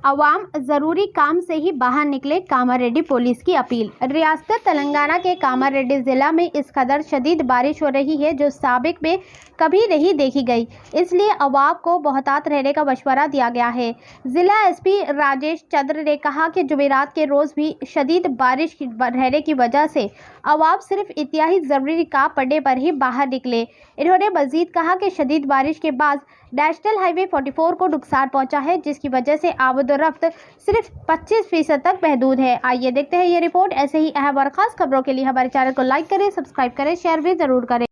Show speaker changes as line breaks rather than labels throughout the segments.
अवाम ज़रूरी काम से ही बाहर निकले, कामारेड्डी पुलिस की अपील। रियासत तेलंगाना के कामारेड्डी ज़िला में इस कदर शदीद बारिश हो रही है जो साबिक में कभी नहीं देखी गई, इसलिए अवाम को मोहतात रहने का मशवरा दिया गया है। ज़िला एसपी राजेश चंद्र ने कहा कि जुमेरात के रोज़ भी शदीद बारिश रहने की वजह से अवाम सिर्फ इंतहाई ज़रूरी काम पड़ने पर ही बाहर निकले। इन्होंने मज़ीद कहा कि शदीद बारिश के बाद नेशनल हाईवे 44 को नुकसान पहुंचा है, जिसकी वजह से आमद-ओ-रफ्त सिर्फ 25% तक महदूद है। आइए देखते हैं ये रिपोर्ट। ऐसे ही अहम और खास खबरों के लिए हमारे चैनल को लाइक करें, सब्सक्राइब करें, शेयर भी जरूर करें।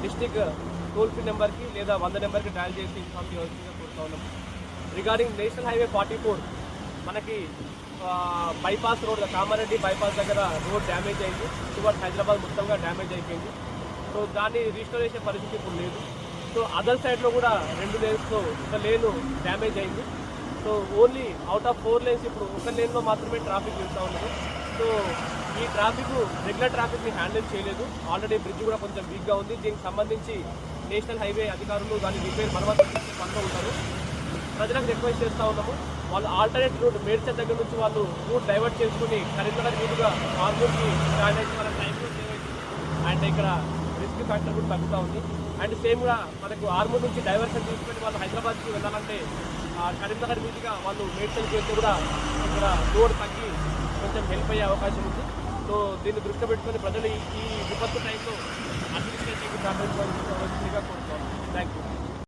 डिस्ट्रिक्ट टोल फ्री నెంబర్ కి లేదా 100 నెంబర్ కి డయల్ చేసి ఇన్ఫార్మ్ చేయాల్సిందిగా కోరుతా ఉన్నాం. రిగార్డింగ్ నేషనల్ హైవే 44 మనకి బైపాస్ రోడ్ కామారెడ్డి బైపాస్ దగ్గర రోడ్ డ్యామేజ్ అయింది. టువర్డ్స్ హైదరాబాద్ మొత్తంగా డ్యామేజ్ అయిపోయింది. సో దాన్ని రీస్టోర్ చేసే పరిస్థితి ఇప్పుడు లేదు. సో అదర్ సైడ్లో కూడా 2 లేన్స్లో ఒక లేను డ్యామేజ్ అయింది. So only out of 4 lanes ఇప్పుడు ఒక లేన్లో మాత్రమే ట్రాఫిక్ వెళ్తూ ఉన్నది. సో ఈ ట్రాఫిక్ రెగ్యులర్ ట్రాఫిక్ని హ్యాండిల్ చేయలేదు. ఆల్రెడీ బ్రిడ్జ్ కూడా కొంచెం వీక్గా ఉంది. దీనికి సంబంధించి నేషనల్ హైవే అధికారులు దాని రిపేర్ మరమ్మతు చేసే పనిలో ఉంటారు. ప్రజలకు రిక్వెస్ట్ చేస్తూ ఉన్నాము, వాళ్ళు ఆల్టర్నేట్ రూట్ మేడ్చల్ దగ్గర నుంచి వాళ్ళు రూట్ డైవర్ట్ చేసుకుని కరీంనగర్ మీదుగా ఆర్మూర్కి స్టాండ్ మన టైంలో సేవ్ అవుతుంది. అండ్ ఇక్కడ రిస్క్ ఫ్యాక్టర్ కూడా తగ్గుతూ ఉంది. అండ్ సేమ్గా మనకు ఆర్మూర్ నుంచి డైవర్షన్ తీసుకొని వాళ్ళు హైదరాబాద్కి వెళ్ళాలంటే కరీంనగర్ మీదుగా వాళ్ళు మేడ్చల్కి వెళ్తే కూడా ఇక్కడ రోడ్ తగ్గి కొంచెం హెల్ప్ అయ్యే అవకాశం ఉంది. సో దీన్ని దృష్టిలో పెట్టుకొని ప్రజలు ఈ విపత్తు టైంలో అడ్మినిస్ట్రేటివ్ సహకరించవలసిందిగా కోరుతున్నాను. Thank you.